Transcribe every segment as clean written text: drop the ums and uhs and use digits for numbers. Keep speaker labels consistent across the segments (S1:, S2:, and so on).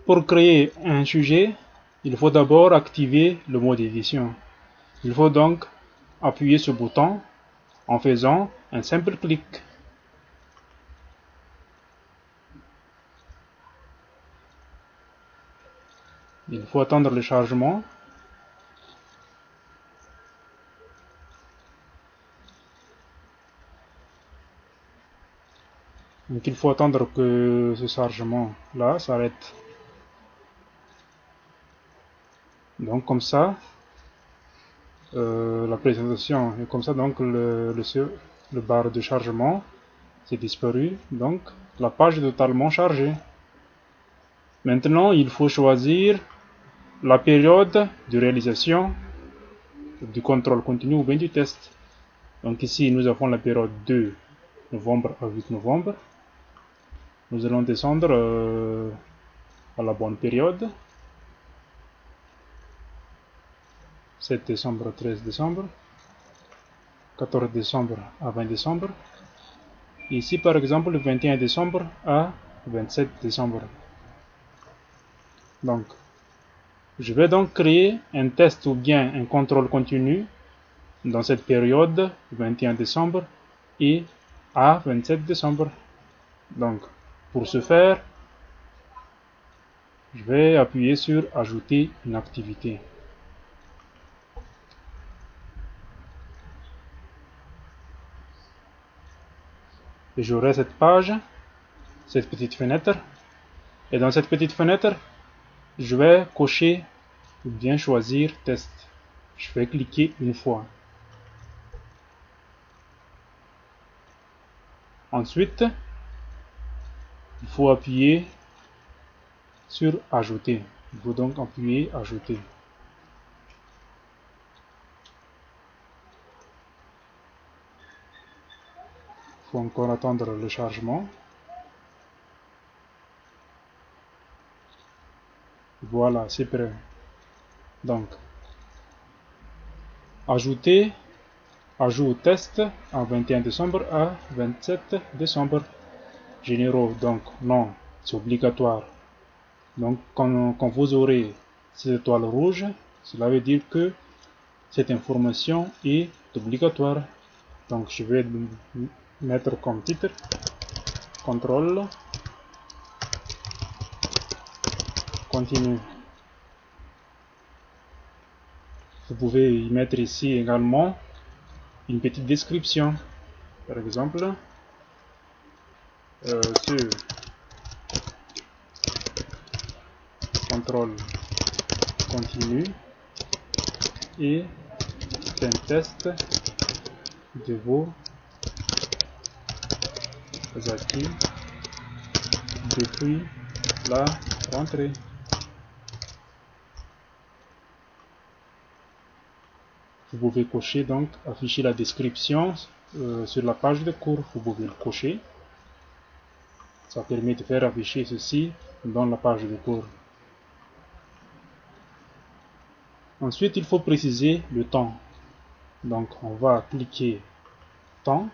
S1: Pour créer un sujet, il faut d'abord activer le mode édition. Il faut donc appuyer ce bouton en faisant un simple clic. Il faut attendre le chargement. Donc il faut attendre que ce chargement là s'arrête. Donc comme ça, la présentation est comme ça. Donc le barre de chargement c'est disparu. Donc la page est totalement chargée. Maintenant il faut choisir la période de réalisation du contrôle continu ou bien du test. Donc ici nous avons la période de novembre à 8 novembre. Nous allons descendre à la bonne période. 7 décembre à 13 décembre. 14 décembre à 20 décembre. Ici par exemple le 21 décembre à 27 décembre. Donc je vais donc créer un test ou bien un contrôle continu dans cette période 21 décembre et à 27 décembre. Donc pour ce faire, je vais appuyer sur ajouter une activité. Et j'aurai cette page, cette petite fenêtre. Et dans cette petite fenêtre, je vais cocher ou bien choisir test. Je vais cliquer une fois. Ensuite, il faut appuyer sur ajouter. Il faut donc appuyer ajouter. Il faut encore attendre le chargement. Voilà, c'est prêt. Donc, ajouter, ajout test en 21 décembre à 27 décembre. Généraux, donc non, c'est obligatoire. Donc quand vous aurez cette étoile rouge, cela veut dire que cette information est obligatoire. Donc je vais mettre comme titre contrôle continu. Vous pouvez y mettre ici également une petite description. Par exemple, sur contrôle continu et un test de vos acquis depuis la rentrée. Vous pouvez cocher donc afficher la description sur la page de cours. Vous pouvez le cocher. Ça permet de faire afficher ceci dans la page de cours. Ensuite, il faut préciser le temps. Donc, on va cliquer temps.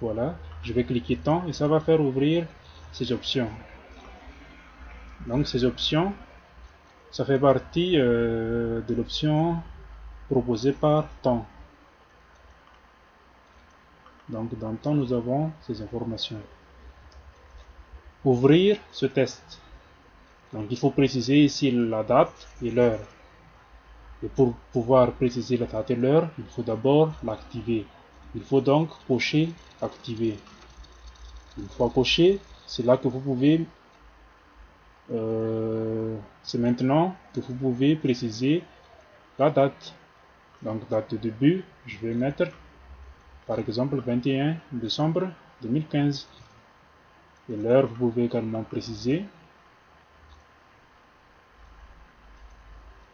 S1: Voilà, je vais cliquer temps et ça va faire ouvrir ces options. Donc, ces options, ça fait partie de l'option proposée par temps. Donc, dans temps, nous avons ces informations. Ouvrir ce test. Donc, il faut préciser ici la date et l'heure. Et pour pouvoir préciser la date et l'heure, il faut d'abord l'activer. Il faut donc cocher activer. Une fois coché, c'est là que vous pouvez c'est maintenant que vous pouvez préciser la date. Donc date de début, je vais mettre par exemple 21 décembre 2015. Et l'heure, vous pouvez également préciser.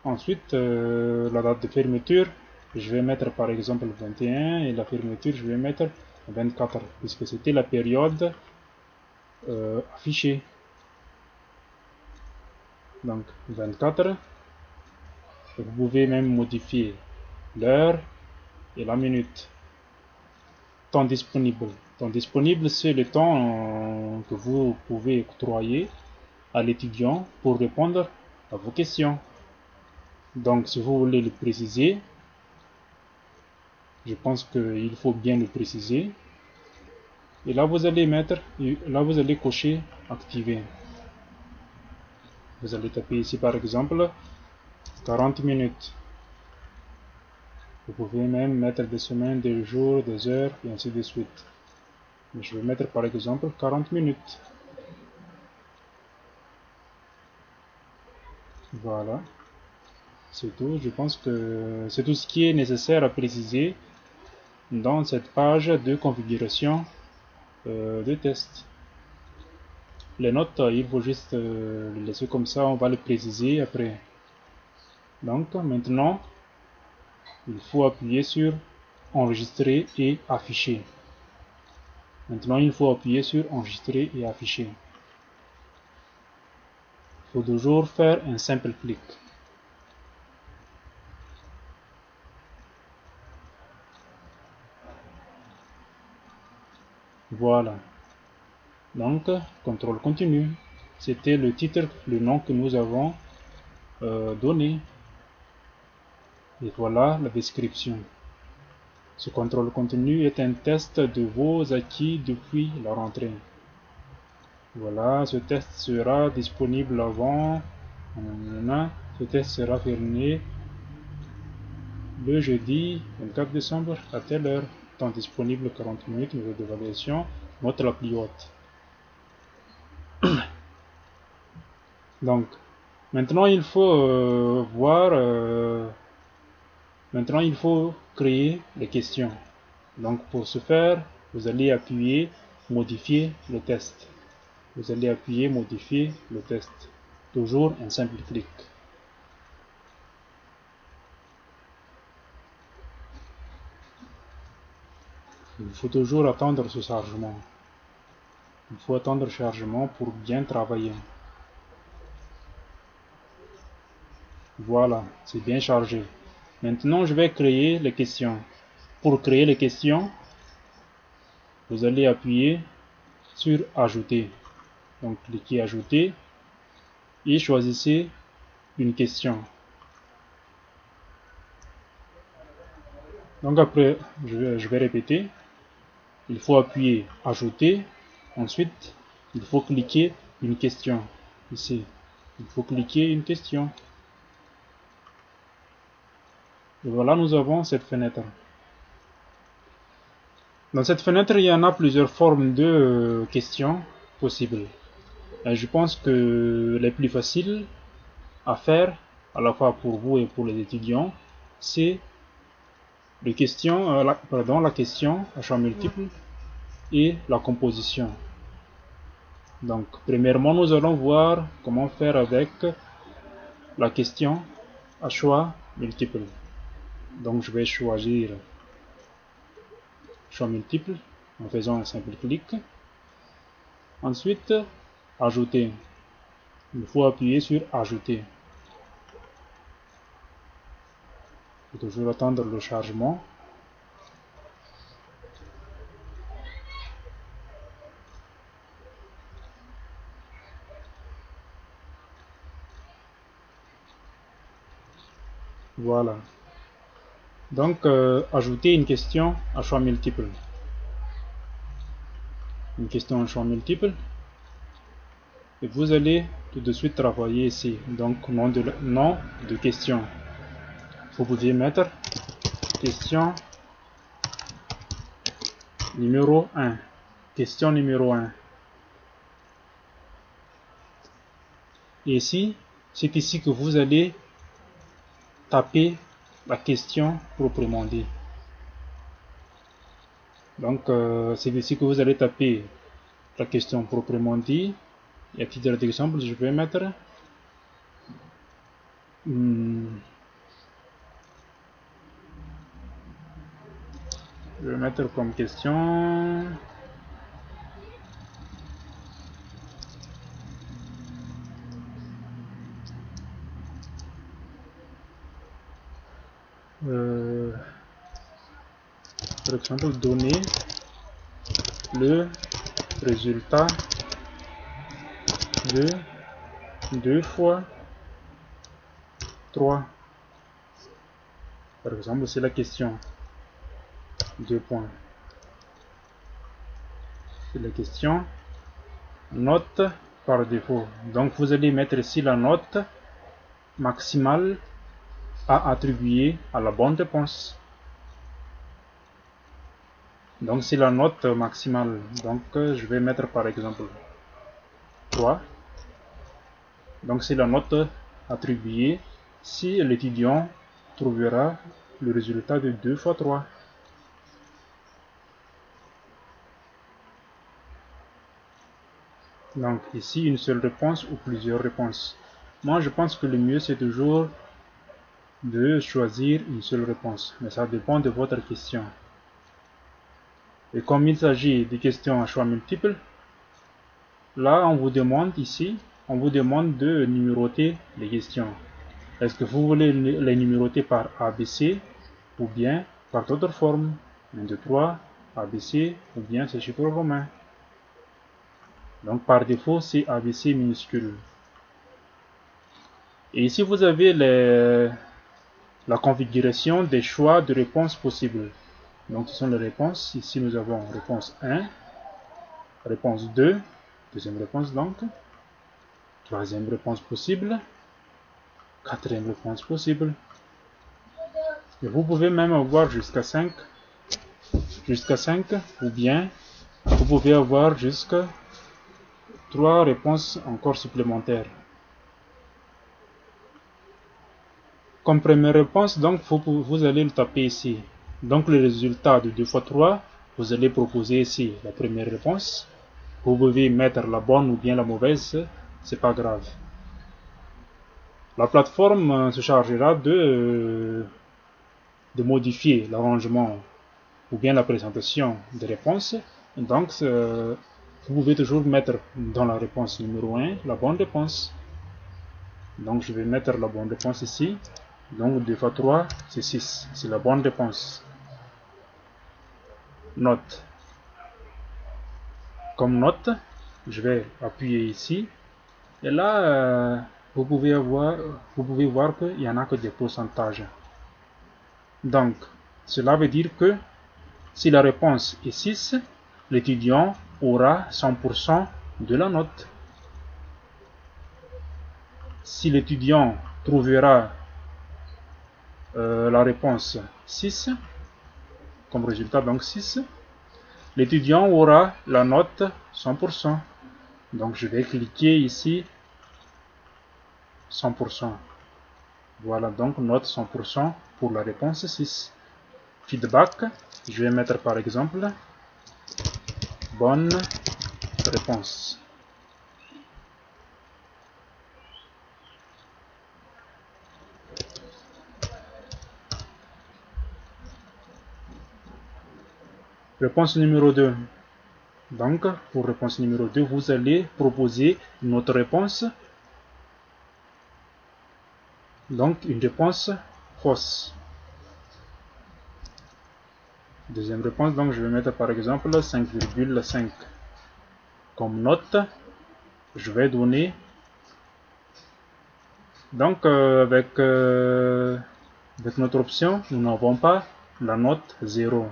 S1: Ensuite, la date de fermeture, je vais mettre par exemple 21 et la fermeture, je vais mettre 24 puisque c'était la période affichée. Donc 24. Vous pouvez même modifier l'heure et la minute. Temps disponible. Temps disponible, c'est le temps que vous pouvez octroyer à l'étudiant pour répondre à vos questions. Donc, si vous voulez le préciser, je pense qu'il faut bien le préciser. Et là, vous allez cocher activer. Vous allez taper ici, par exemple, 40 minutes. Vous pouvez même mettre des semaines, des jours, des heures, et ainsi de suite. Mais je vais mettre, par exemple, 40 minutes. Voilà. C'est tout. Je pense que c'est tout ce qui est nécessaire à préciser dans cette page de configuration de test. Les notes, il faut juste les laisser comme ça, on va les préciser après. Donc maintenant, il faut appuyer sur enregistrer et afficher. Maintenant, il faut appuyer sur enregistrer et afficher. Il faut toujours faire un simple clic. Voilà. Donc, contrôle continu. C'était le titre, le nom que nous avons donné. Et voilà la description. Ce contrôle continu est un test de vos acquis depuis la rentrée. Voilà, ce test sera disponible avant. Ce test sera terminé le jeudi 24 décembre à telle heure. Temps disponible 40 minutes, niveau d'évaluation, note la plus haute. Donc, maintenant il faut maintenant il faut créer les questions. Donc pour ce faire, vous allez appuyer modifier le test. Vous allez appuyer modifier le test. Toujours un simple clic. Il faut toujours attendre ce chargement. Il faut attendre le chargement pour bien travailler. Voilà, c'est bien chargé. Maintenant, je vais créer les questions. Pour créer les questions, vous allez appuyer sur Ajouter. Donc, cliquez Ajouter et choisissez une question. Donc après, je vais répéter. Il faut appuyer Ajouter. Ensuite, il faut cliquer une question. Ici, il faut cliquer une question. Et voilà, nous avons cette fenêtre. Dans cette fenêtre, il y en a plusieurs formes de questions possibles. Et je pense que les plus faciles à faire, à la fois pour vous et pour les étudiants, c'est la question à choix multiples et la composition. Donc, premièrement, nous allons voir comment faire avec la question à choix multiples. Donc, je vais choisir choix multiples en faisant un simple clic. Ensuite, ajouter. Il faut appuyer sur ajouter. Il faut toujours attendre le chargement. Voilà. Donc, ajouter une question à choix multiple. Une question à choix multiple. Et vous allez tout de suite travailler ici. Donc, nom de question. Vous pouvez mettre question numéro 1. Question numéro 1. Et ici, c'est ici que vous allez taper la question proprement dit. Donc, c'est ici que vous allez taper la question proprement dit. Et à titre d'exemple, je vais mettre comme question par exemple, donner le résultat de 2 fois 3. Par exemple, c'est la question. 2 points. C'est la question. Note par défaut. Donc vous allez mettre ici la note maximale à attribuer à la bonne réponse. Donc c'est la note maximale. Donc je vais mettre par exemple 3. Donc c'est la note attribuée si l'étudiant trouvera le résultat de 2 fois 3. Donc ici une seule réponse ou plusieurs réponses. Moi je pense que le mieux c'est toujours de choisir une seule réponse, mais ça dépend de votre question. Et comme il s'agit de questions à choix multiples, là on vous demande ici, on vous demande de numéroter les questions. Est-ce que vous voulez les numéroter par ABC ou bien par d'autres formes, 1, 2, 3, ABC ou bien ces chiffres romains. Donc par défaut c'est ABC minuscule. Et ici vous avez la configuration des choix de réponses possibles. Donc ce sont les réponses. Ici nous avons réponse 1, réponse 2, deuxième réponse donc, troisième réponse possible, quatrième réponse possible. Et vous pouvez même avoir jusqu'à 5 ou bien vous pouvez avoir jusqu'à 3 réponses encore supplémentaires. Comme première réponse, donc vous allez le taper ici. Donc le résultat de 2 fois 3, vous allez proposer ici la première réponse. Vous pouvez mettre la bonne ou bien la mauvaise, c'est pas grave. La plateforme se chargera de modifier l'arrangement ou bien la présentation des réponses. Donc vous pouvez toujours mettre dans la réponse numéro 1 la bonne réponse. Donc je vais mettre la bonne réponse ici. Donc 2 fois 3, c'est 6. C'est la bonne réponse. Note. Comme note, je vais appuyer ici. Et là, vous pouvez voir qu'il n'y en a que des pourcentages. Donc, cela veut dire que si la réponse est 6, l'étudiant aura 100% de la note. Si l'étudiant trouvera la réponse 6, comme résultat donc 6, l'étudiant aura la note 100%. Donc je vais cliquer ici 100%. Voilà donc note 100% pour la réponse 6. Feedback, je vais mettre par exemple bonne réponse. Réponse numéro 2. Donc, pour réponse numéro 2, vous allez proposer une autre réponse. Donc, une réponse fausse. Deuxième réponse, donc je vais mettre par exemple 5,5. Comme note, je vais donner. Donc, avec notre option, nous n'avons pas la note 0.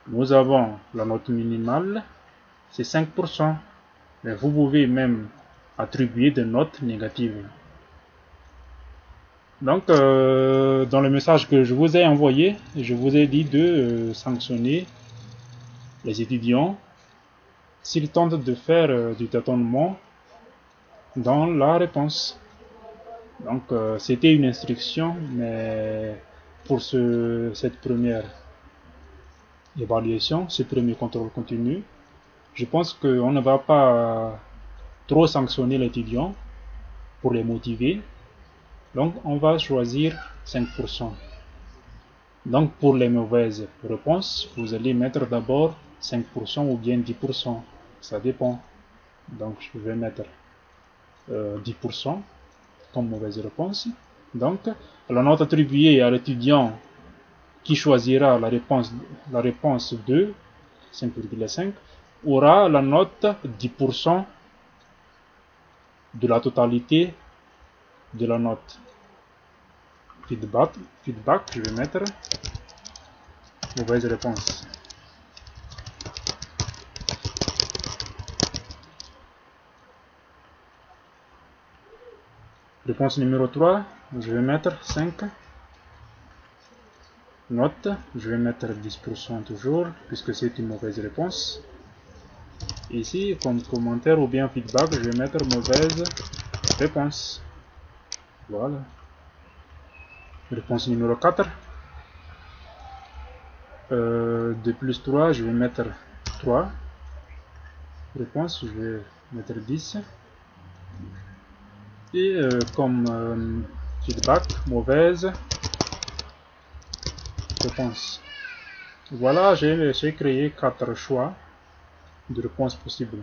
S1: Nous avons la note minimale, c'est 5%. Mais vous pouvez même attribuer des notes négatives. Donc, dans le message que je vous ai envoyé, je vous ai dit de sanctionner les étudiants s'ils tentent de faire du tâtonnement dans la réponse. Donc, c'était une instruction, mais pour cette première évaluation, ce premier contrôle continu, je pense qu'on ne va pas trop sanctionner l'étudiant pour les motiver. Donc, on va choisir 5%. Donc, pour les mauvaises réponses, vous allez mettre d'abord 5% ou bien 10%. Ça dépend. Donc, je vais mettre 10% comme mauvaise réponse. Donc, la note attribuée à l'étudiant qui choisira la réponse 2, 5,5, aura la note 10% de la totalité de la note. Feedback, je vais mettre mauvaise réponse. Réponse numéro 3, je vais mettre 5. Note, je vais mettre 10% toujours, puisque c'est une mauvaise réponse. Ici, comme commentaire ou bien feedback, je vais mettre mauvaise réponse. Voilà. Réponse numéro 4. 2 plus 3, je vais mettre 3. Réponse, je vais mettre 10. Et comme feedback, mauvaise réponse. Voilà, j'ai créé 4 choix de réponses possibles.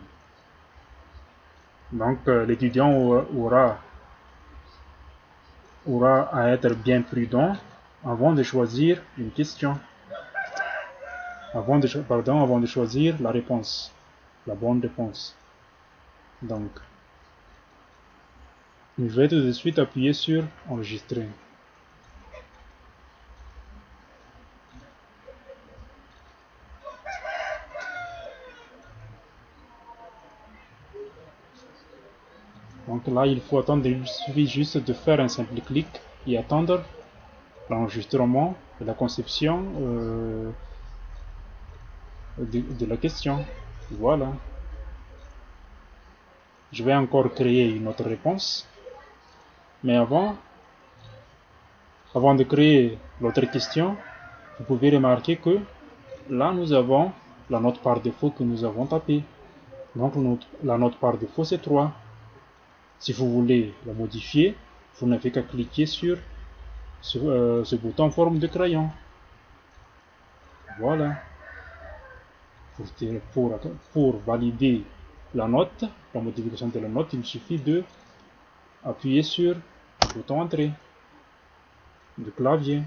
S1: Donc l'étudiant aura à être bien prudent avant de choisir une question. Avant de choisir la réponse, la bonne réponse. Donc, je vais tout de suite appuyer sur enregistrer. Donc là, il faut attendre, il suffit juste de faire un simple clic et attendre l'enregistrement et la conception de la question. Voilà. Je vais encore créer une autre réponse. Mais avant de créer l'autre question, vous pouvez remarquer que là, nous avons la note par défaut que nous avons tapée. Donc la note par défaut, c'est 3. Si vous voulez la modifier, vous n'avez qu'à cliquer sur ce bouton en forme de crayon. Voilà. Pour valider la note, la modification de la note, il suffit de appuyer sur le bouton entrée du clavier.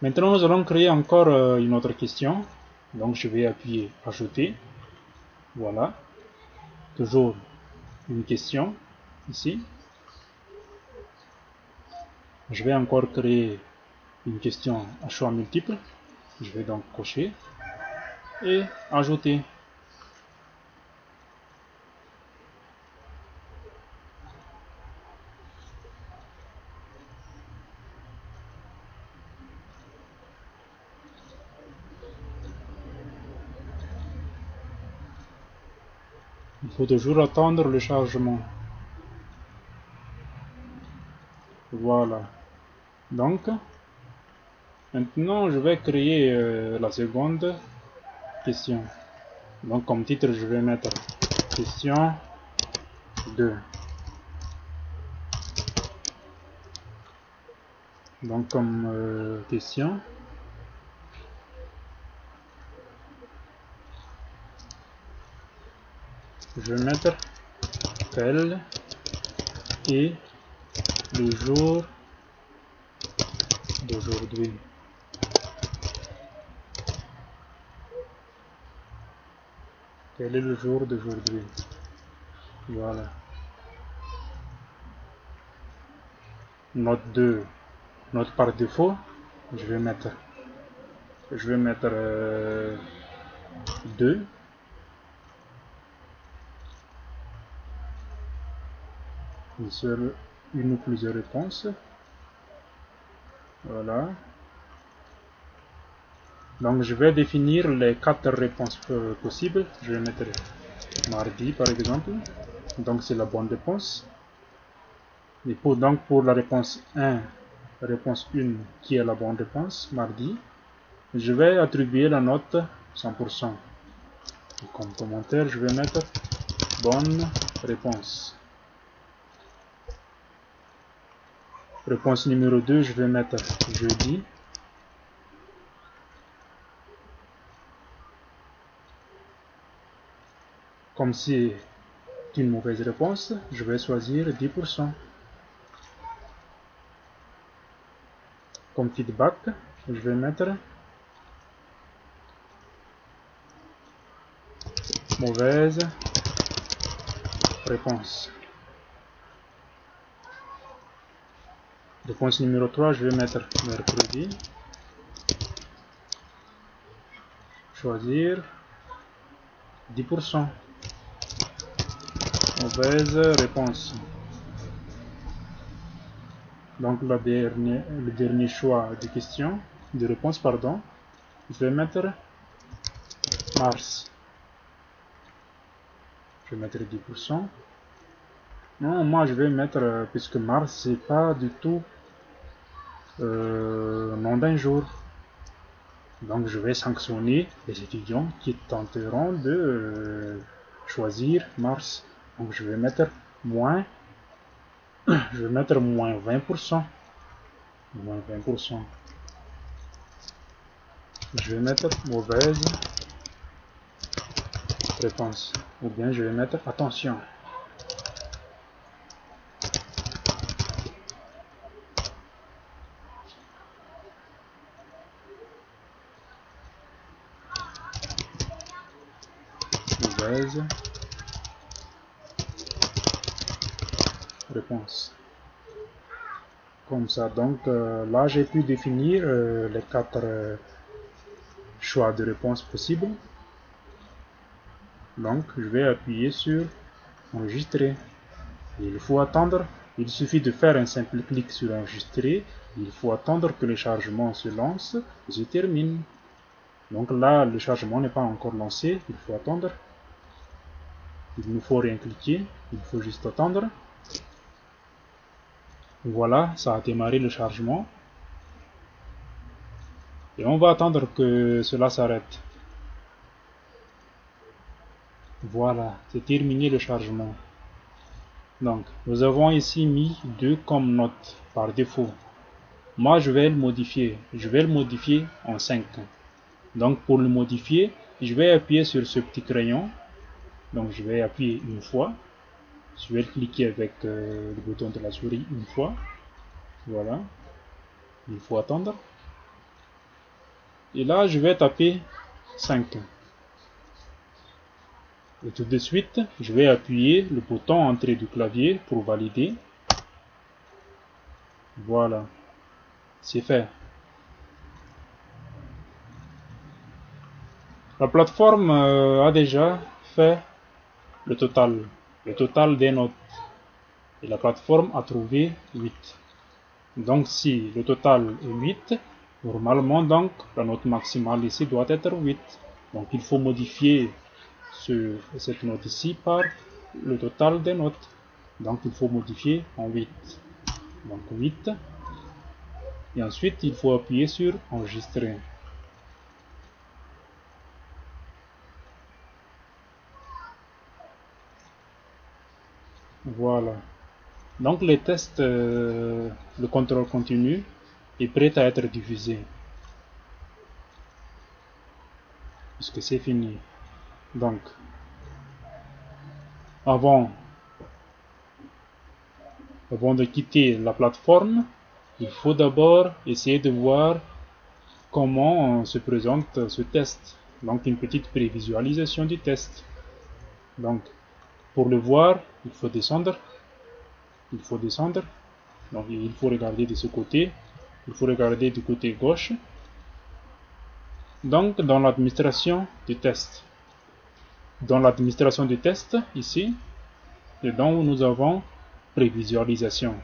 S1: Maintenant, nous allons créer encore une autre question. Donc, je vais appuyer ajouter. Voilà. Toujours une question ici. Je vais encore créer une question à choix multiple. Je vais donc cocher et ajouter. Il faut toujours attendre le chargement. Voilà. Donc, maintenant, je vais créer la seconde question. Donc, comme titre, je vais mettre question 2. Donc, comme question, je vais mettre quel est le jour d'aujourd'hui. Quel est le jour d'aujourd'hui? Voilà. Note 2. Note par défaut, je vais mettre 2. Une ou plusieurs réponses. Voilà. Donc je vais définir les 4 réponses possibles. Je vais mettre mardi par exemple. Donc c'est la bonne réponse. Et pour la réponse 1, réponse 1 qui est la bonne réponse, mardi, je vais attribuer la note 100%. Et comme commentaire, je vais mettre bonne réponse. Réponse numéro 2, je vais mettre jeudi. Comme c'est une mauvaise réponse, je vais choisir 10%. Comme feedback, je vais mettre mauvaise Réponse. Réponse numéro 3, je vais mettre mercredi. Choisir 10%. Mauvaise réponse. Donc le dernier choix de question, de réponse, pardon, je vais mettre mars. Je vais mettre 10%. Non, moi je vais mettre, puisque mars c'est pas du tout nom d'un jour. Donc je vais sanctionner les étudiants qui tenteront de choisir mars. Donc je vais mettre moins, je vais mettre moins 20%. Moins 20%. Je vais mettre mauvaise réponse. Ou bien je vais mettre attention. Mauvaise réponse. Comme ça, donc là j'ai pu définir les 4 choix de réponse possibles. Donc je vais appuyer sur enregistrer. Et il faut attendre, il suffit de faire un simple clic sur enregistrer. Il faut attendre que le chargement se lance et se termine. Donc là le chargement n'est pas encore lancé, il faut attendre. Il ne faut rien cliquer, il faut juste attendre. Voilà, ça a démarré le chargement. Et on va attendre que cela s'arrête. Voilà, c'est terminé le chargement. Donc, nous avons ici mis 2 comme note par défaut. Moi, je vais le modifier. Je vais le modifier en 5. Donc, pour le modifier, je vais appuyer sur ce petit crayon. Donc, je vais appuyer une fois. Je vais cliquer avec le bouton de la souris une fois. Voilà. Il faut attendre. Et là, je vais taper 5. Et tout de suite, je vais appuyer le bouton entrée du clavier pour valider. Voilà. C'est fait. La plateforme a déjà fait le total des notes. Et la plateforme a trouvé 8. Donc si le total est 8, normalement donc la note maximale ici doit être 8. Donc il faut modifier cette note ici par le total des notes. Donc il faut modifier en 8. Donc 8. Et ensuite il faut appuyer sur enregistrer. Voilà. Donc les tests, le contrôle continu est prêt à être diffusé. Puisque c'est fini. Donc, avant de quitter la plateforme, il faut d'abord essayer de voir comment se présente ce test. Donc une petite prévisualisation du test. Donc, pour le voir, il faut descendre. Donc il faut regarder de ce côté. Il faut regarder du côté gauche. Donc dans l'administration du test. Dans l'administration du test, ici, dedans où nous avons prévisualisation.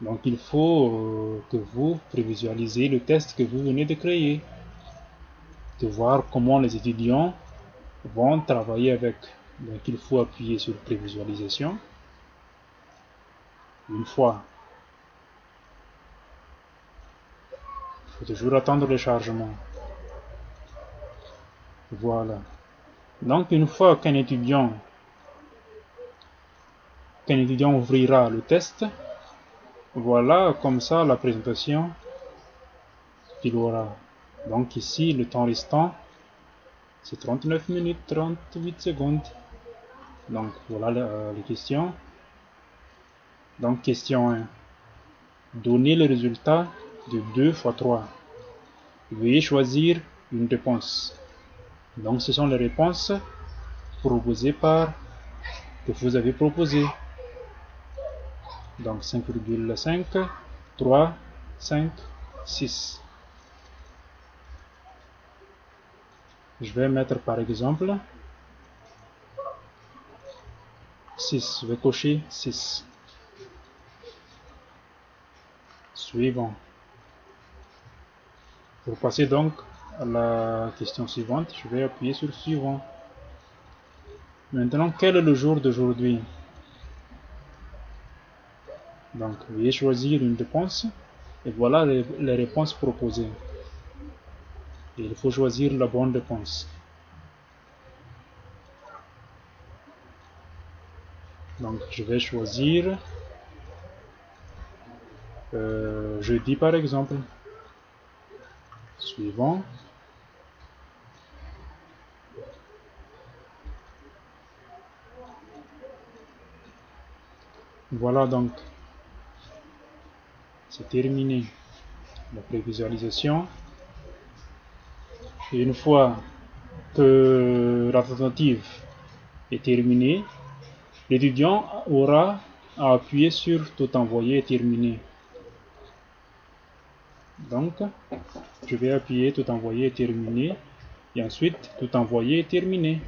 S1: Donc il faut que vous prévisualisez le test que vous venez de créer. De voir comment les étudiants vont travailler avec. Donc il faut appuyer sur prévisualisation. Une fois. Il faut toujours attendre le chargement. Voilà. Donc une fois qu'un étudiant ouvrira le test, voilà comme ça la présentation qu'il aura. Donc ici le temps restant c'est 39 minutes 38 secondes. Donc voilà les questions. Donc question 1. Donnez le résultat de 2 fois 3. Veuillez choisir une réponse. Donc ce sont les réponses proposé par que vous avez proposé. Donc 5,5, 3, 5, 6. Je vais mettre par exemple 6. Je vais cocher 6. Suivant. Pour passer donc à la question suivante, je vais appuyer sur suivant. Maintenant, quel est le jour d'aujourd'hui? Donc, veuillez choisir une réponse et voilà les réponses proposées. Et il faut choisir la bonne réponse. Donc, je vais choisir jeudi par exemple. Suivant. Voilà donc, c'est terminé la prévisualisation. Et une fois que la tentative est terminée, l'étudiant aura à appuyer sur tout envoyer et terminer. Donc, je vais appuyer tout envoyer et terminer. Et ensuite, tout envoyer et terminer.